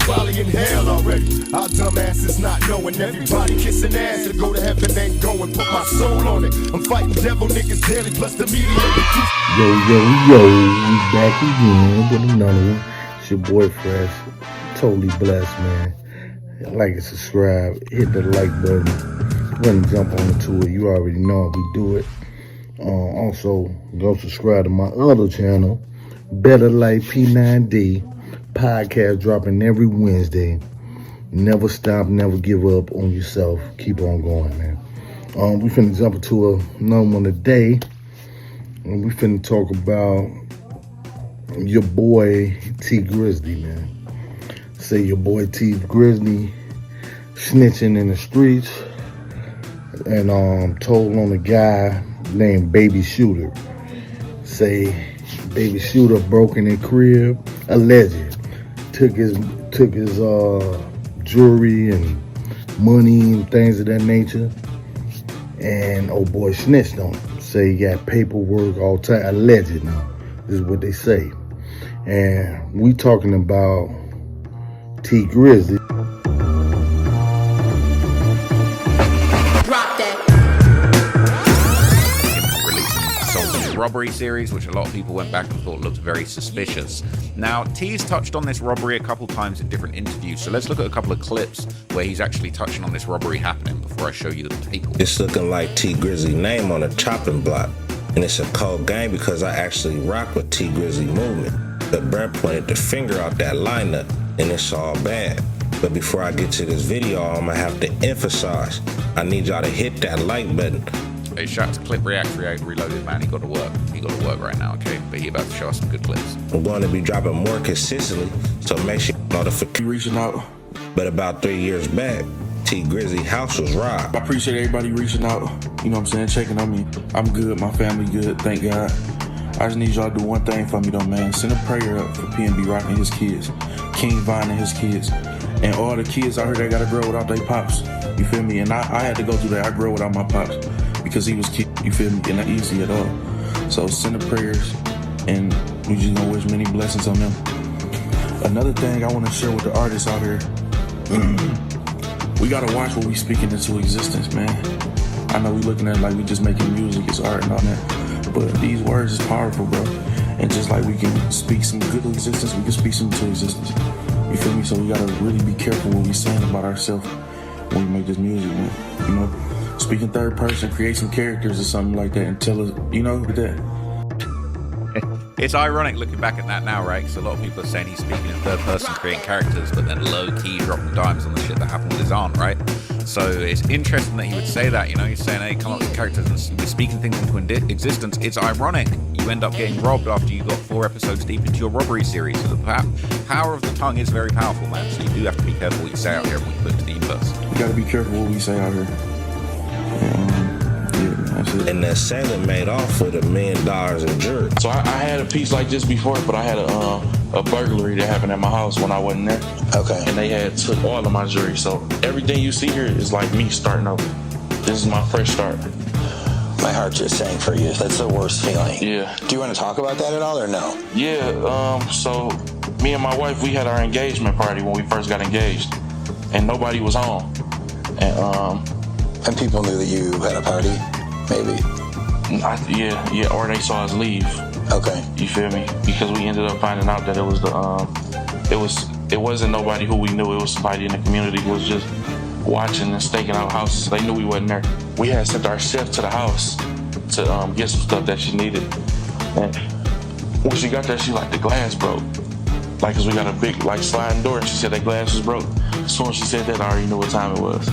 probably in hell already. Our dumb asses not knowing everybody kissing ass to go to heaven ain't going. Put my soul on it. I'm fighting devil niggas daily plus the media. Yo, we back again with another one. It's your boy Fresh. Totally blessed, man. Like and subscribe, hit the like button. When you jump onto it, you already know we do it. Also, go subscribe to my other channel, Better Life P9D. Podcast dropping every Wednesday. Never stop, never give up on yourself. Keep on going, man. We finna jump into another one today. And we finna talk about your boy T Grizzly, man. Say your boy T Grizzly snitching in the streets and told on a guy named Baby Shooter. Say Baby Shooter broke in his crib, alleged. Took his jewelry and money and things of that nature. And old boy snitched on him. Say he got paperwork all time. Alleged now. This is what they say. And we talking about T Grizzly. Robbery series, which a lot of people went back and thought looked very suspicious. Now, T's touched on this robbery a couple times in different interviews, so let's look at a couple of clips where he's actually touching on this robbery happening before I show you the paperwork. It's looking like T Grizzly name on a chopping block, and it's a cold game because I actually rock with T Grizzly movement. But Brett pointed the finger out that lineup, and it's all bad. But before I get to this video, I'm gonna have to emphasize, I need y'all to hit that like button. Hey, shout out to Clip Reacts Reloaded, man. He got to work. He got to work right now, okay? But he about to show us some good clips. I'm going to be dropping more consistently, so make sure you notification. Reaching out. But about 3 years back, T Grizzly house was robbed. I appreciate everybody reaching out. You know what I'm saying? Checking on me. I'm good. My family good. Thank God. I just need y'all to do one thing for me, though, man. Send a prayer up for PNB Rock and his kids. King Vine and his kids. And all the kids out here that got to grow without their pops. You feel me? And I had to go through that. I grew without my pops. Because he was kid, you feel me, and not easy at all. So send the prayers, and we just gonna wish many blessings on them. Another thing I want to share with the artists out here, we gotta watch what we speaking into existence, man. I know we looking at it like we just making music, it's art and all that, but these words is powerful, bro. And just like we can speak some good existence, we can speak some into existence. You feel me? So we gotta really be careful what we saying about ourselves when we make this music, man. You know. Speak in third person, create some characters or something like that and tell us, you know, that. It's ironic looking back at that now, right? Because a lot of people are saying he's speaking in third person, creating characters, but then low-key dropping dimes on the shit that happened with his aunt, right? So it's interesting that he would say that, you know? He's saying, hey, come up with characters and we're speaking things into existence. It's ironic. You end up getting robbed after you got 4 episodes deep into your robbery series. So the power of the tongue is very powerful, man. So you do have to be careful what you say out here when you put it to the universe. You gotta be careful what we say out here. And that sailor made off with $1 million in jewelry. So I had a piece like this before, but I had a burglary that happened at my house when I wasn't there. Okay. And they had took all of my jewelry. So everything you see here is like me starting over. This is my fresh start. My heart just sank for you. That's the worst feeling. Yeah. Do you want to talk about that at all or no? Yeah. So me and my wife, we had our engagement party when we first got engaged, and nobody was home. And people knew that you had a party, maybe? Yeah, or they saw us leave. Okay. You feel me? Because we ended up finding out that it was it wasn't nobody who we knew. It was somebody in the community who was just watching and staking out houses. They knew we wasn't there. We had sent our chef to the house to get some stuff that she needed. And when she got there, she like, the glass broke. Like, cause we got a big like sliding door, and she said that glass was broke. As soon as she said that, I already knew what time it was.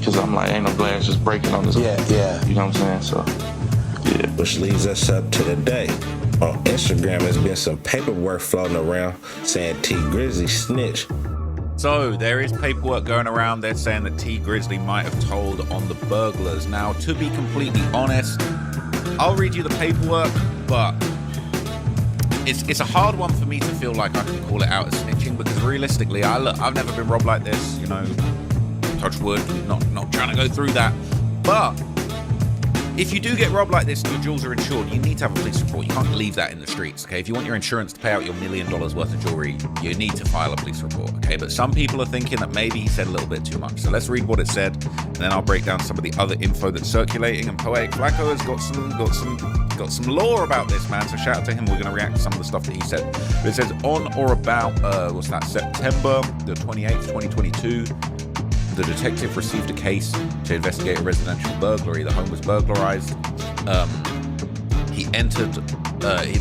Cause I'm like, ain't no glass just breaking on this. Yeah. You know what I'm saying? So, yeah. Which leads us up to today. On Instagram, there's been some paperwork floating around saying T Grizzly snitch. So there is paperwork going around. They're saying that T Grizzly might have told on the burglars. Now, to be completely honest, I'll read you the paperwork, but it's a hard one for me to feel like I can call it out as snitching, because realistically, I've never been robbed like this, you know. Touch wood, not trying to go through that, but if you do get robbed like this and your jewels are insured, you need to have a police report. You can't leave that in the streets, okay? If you want your insurance to pay out your $1 million worth of jewelry, you need to file a police report, okay? But some people are thinking that maybe he said a little bit too much. So let's read what it said, and then I'll break down some of the other info that's circulating. And Poetic Flacco has got some lore about this, man. So shout out to him. We're going to react to some of the stuff that he said. But it says on or about September the 28th, 2022. The detective received a case to investigate a residential burglary. The home was burglarized.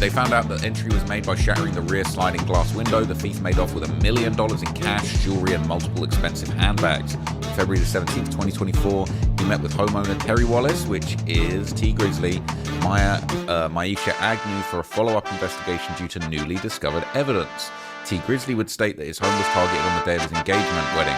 They found out that entry was made by shattering the rear sliding glass window. The thief made off with $1 million in cash, jewelry, and multiple expensive handbags. On February the 17th, 2024, he met with homeowner Terry Wallace, which is T Grizzly, Maisha Agnew, for a follow-up investigation due to newly discovered evidence. T Grizzly would state that his home was targeted on the day of his engagement wedding.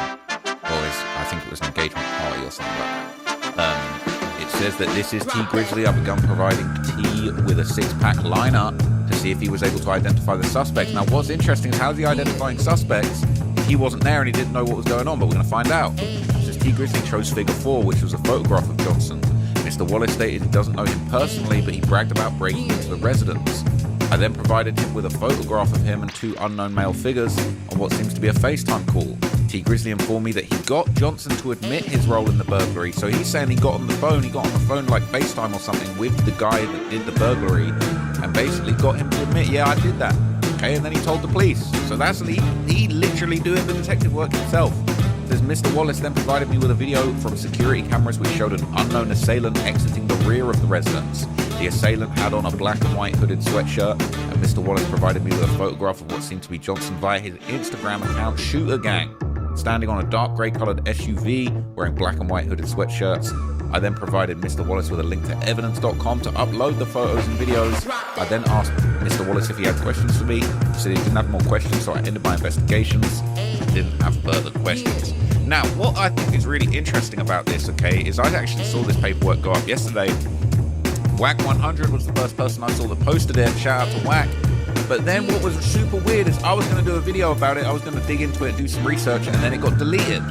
I think it was an engagement party or something like that. It says that this is T Grizzly. I've begun providing T with a 6-pack lineup to see if he was able to identify the suspects. Now, what's interesting is how's he identifying suspects if he wasn't there and he didn't know what was going on? But we're going to find out. It says T Grizzly chose figure 4, which was a photograph of Johnson. Mr. Wallace stated he doesn't know him personally, but he bragged about breaking into the residence. I then provided him with a photograph of him and 2 unknown male figures on what seems to be a FaceTime call. T Grizzly informed me that he got Johnson to admit his role in the burglary. So he's saying he got on the phone like FaceTime or something with the guy that did the burglary and basically got him to admit, yeah, I did that. Okay, and then he told the police. So that's he literally doing the detective work himself. It says Mr. Wallace then provided me with a video from security cameras which showed an unknown assailant exiting the rear of the residence. The assailant had on a black and white hooded sweatshirt, and Mr. Wallace provided me with a photograph of what seemed to be Johnson via his Instagram account, Shooter Gang, standing on a dark grey coloured SUV, wearing black and white hooded sweatshirts. I then provided Mr. Wallace with a link to evidence.com to upload the photos and videos. I then asked Mr. Wallace if he had questions for me. He said he didn't have more questions, so I ended my investigations. I didn't have further questions. Now, what I think is really interesting about this, okay, is I actually saw this paperwork go up yesterday. Whack 100 was the first person I saw that posted it. Shout out to Whack. But then what was super weird is I was going to do a video about it. I was going to dig into it, do some research, and then it got deleted.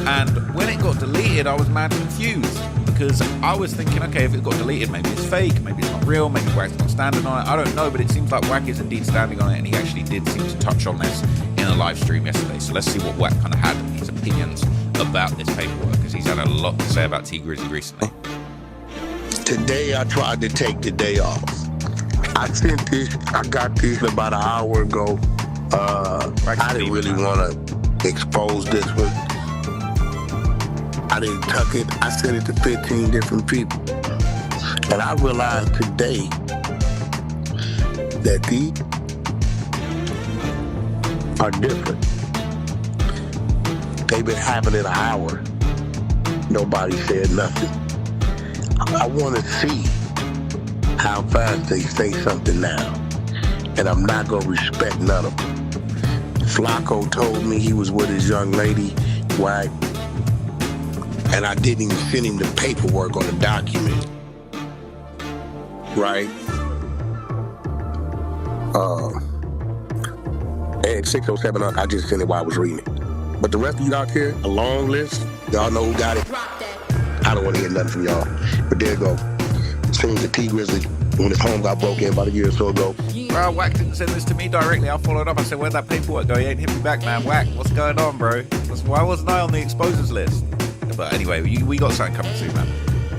And when it got deleted, I was mad confused because I was thinking, okay, if it got deleted, maybe it's fake, maybe it's not real, maybe Whack's not standing on it. I don't know, but it seems like Whack is indeed standing on it, and he actually did seem to touch on this in a live stream yesterday. So let's see what Whack kind of had his opinions about this paperwork, because he's had a lot to say about T Grizzly recently. Today I tried to take the day off. I got this about an hour ago. I didn't really want to expose this one. I didn't tuck it. I sent it to 15 different people. And I realized today that these are different. They've been having it an hour. Nobody said nothing. I want to see how fast they say something now. And I'm not going to respect none of them. Flacco told me he was with his young lady, Whack, and I didn't even send him the paperwork on the document. Right? And 607, I just sent it while I was reading it. But the rest of you out here, a long list, y'all know who got it. I don't want to hear nothing from y'all. But there you go. Seems the T Grizzly, when his home got broke in about a year or so ago. Bro, Whack didn't send this to me directly. I followed up. I said, where'd that paperwork go? He ain't hit me back, man. Whack, what's going on, bro? Why wasn't I on the exposures list? But anyway, we got something coming soon, man.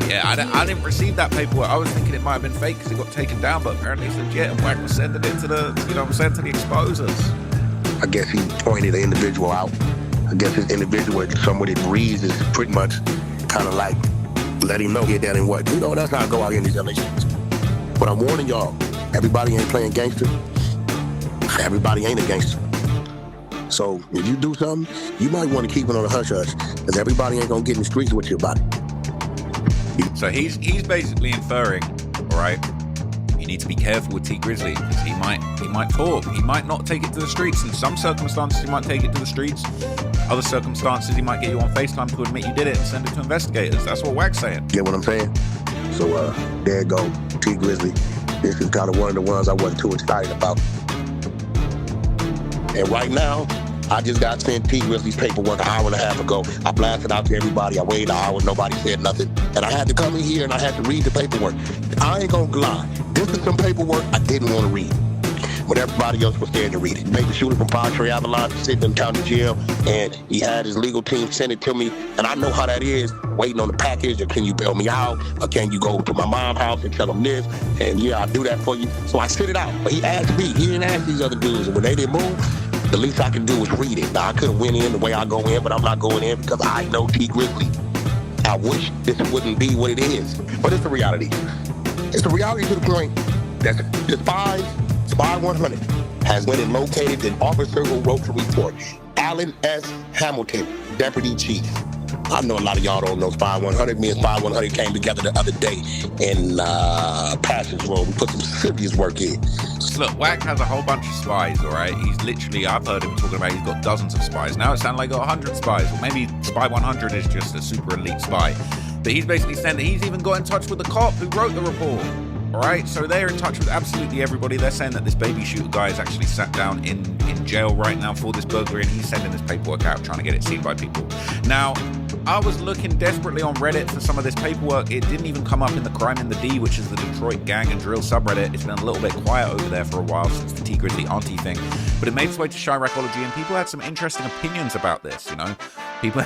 Yeah, I didn't receive that paperwork. I was thinking it might have been fake because it got taken down, but apparently it's legit. And Whack was sending it to the, to the exposers. I guess he pointed an individual out. I guess his individual, somebody that reads, is pretty much kind of like, let him know here, that, and what. That's how I go out here in these elections. But I'm warning y'all, everybody ain't playing gangster. Everybody ain't a gangster. So if you do something, you might want to keep it on the hush-hush, because everybody ain't going to get in the streets with you about it. So he's basically inferring, all right, you need to be careful with T Grizzly, because he might talk. He might not take it to the streets. In some circumstances, he might take it to the streets. Other circumstances, he might get you on FaceTime to admit you did it and send it to investigators. That's what Whack's saying. Get what I'm saying? So there you go, T Grizzly. This is kind of one of the ones I wasn't too excited about. And right now, I just got sent T Grizzly's paperwork an hour and a half ago. I blasted out to everybody. I waited an hour. Nobody said nothing. And I had to come in here and I had to read the paperwork. I ain't gonna lie. This is some paperwork I didn't want to read. When everybody else was scared to read it. Baby shooter from Padre Avalon sitting in county jail, and he had his legal team send it to me. And I know how that is, waiting on the package, or can you bail me out, or can you go to my mom's house and tell them this? And yeah, I'll do that for you. So I sent it out. But he asked me, he didn't ask these other dudes. And when they didn't move, the least I can do was read it. Now, I could have went in the way I go in, but I'm not going in because I know T Grizzly. I wish this wouldn't be what it is. But it's the reality. It's the reality to the point that the Spy 100 has went and located an officer who wrote the report, Alan S. Hamilton, Deputy Chief. I know a lot of y'all don't know Spy 100. Me and Spy 100 came together the other day in Passage Road. We put some serious work in. Look, Wack has a whole bunch of spies, all right? He's literally, I've heard him talking about he's got dozens of spies. Now it sounds like he's got 100 spies. Or maybe Spy 100 is just a super elite spy. But he's basically saying that he's even got in touch with the cop who wrote the report. All right, so they're in touch with absolutely everybody. They're saying that this baby shooter guy is actually sat down in jail right now for this burglary, and he's sending this paperwork out, trying to get it seen by people. Now, I was looking desperately on Reddit for some of this paperwork. It didn't even come up in the Crime in the D, which is the Detroit gang and drill subreddit. It's been a little bit quiet over there for a while since the T Grizzly auntie thing, but it made its way to Chiracology, and people had some interesting opinions about this. You know, people.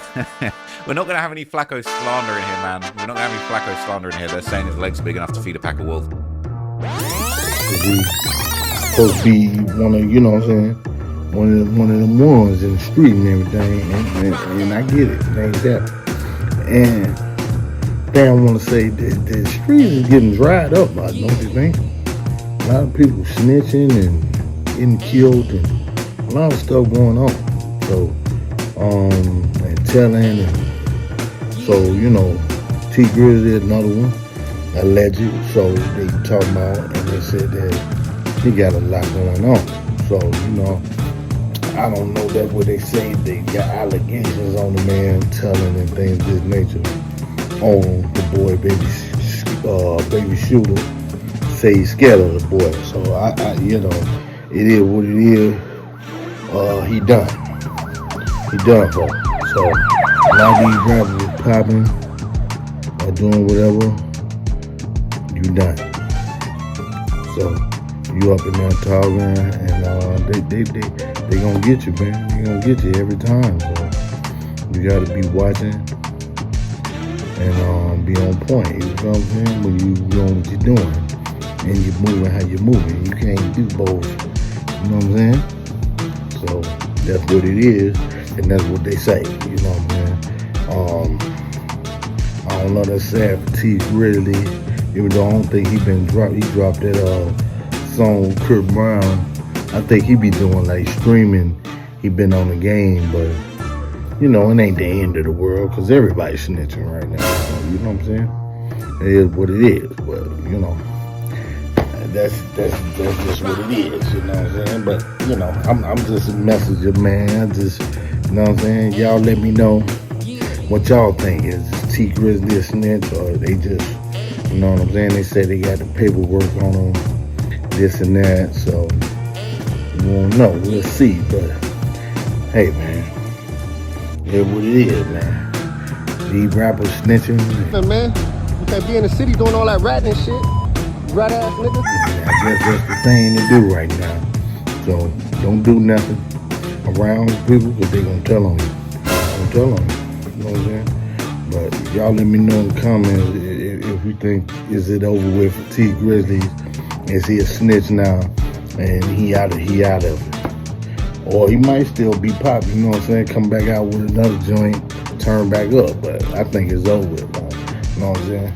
We're not going to have any Flacco slander in here, man. We're not going to have any Flacco slander in here. They're saying his legs are big enough to feed a pack of wolves. He's supposed to be one of, you know what I'm saying, one of them ones in the street and everything, and I get it, things happen. And thing I want to say, the street is getting dried up, don't you think? A lot of people snitching and getting killed, and a lot of stuff going on. So, and telling, and so, you know, T Grizzly, another one, alleged. So they talking about, and they said that he got a lot going on. So, you know, I don't know that what they say. They got allegations on the man telling and things of this nature on the boy, baby shooter. Say he's scared of the boy. So I you know, it is what it is. He done for. So a lot of these rappers is popping or doing whatever. You done. So you up in there talking, and they gonna get you, man. They gonna get you every time. So you gotta be watching and be on point. You know what I'm saying? When you know what you're doing and you're moving how you're moving, you can't do both. You know what I'm saying? So that's what it is, and that's what they say. You know what I'm saying? I don't know. That's sad for T Grizzly. Even though I don't think he dropped that song with Kurt Brown. I think he be doing like streaming. He been on the game, but you know, it ain't the end of the world because everybody's snitching right now. You know what I'm saying? It is what it is, but you know, that's just what it is. You know what I'm saying? But you know, I'm just a messenger, man. I just, you know what I'm saying? Y'all let me know what y'all think. Is T Grizzly a snitch, or they just, you know what I'm saying? They say they got the paperwork on them, this and that, so we won't know. We'll see, but hey, man, it's what it is, man. These rappers snitching. Man, you can't be in the city doing all that ratting and shit. Rat ass niggas. I guess that's the thing to do right now. So don't do nothing around people because they gonna tell on you. Don't tell on you. You know what I'm saying? But y'all let me know in the comments if you think, is it over with for T Grizzly? Is he a snitch now and he out of it? Or he might still be popping, you know what I'm saying? Come back out with another joint, turn back up. But I think it's over with, man. You know what I'm saying?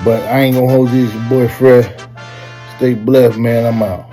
But I ain't gonna hold you, it's your boy Fred. Stay blessed, man. I'm out.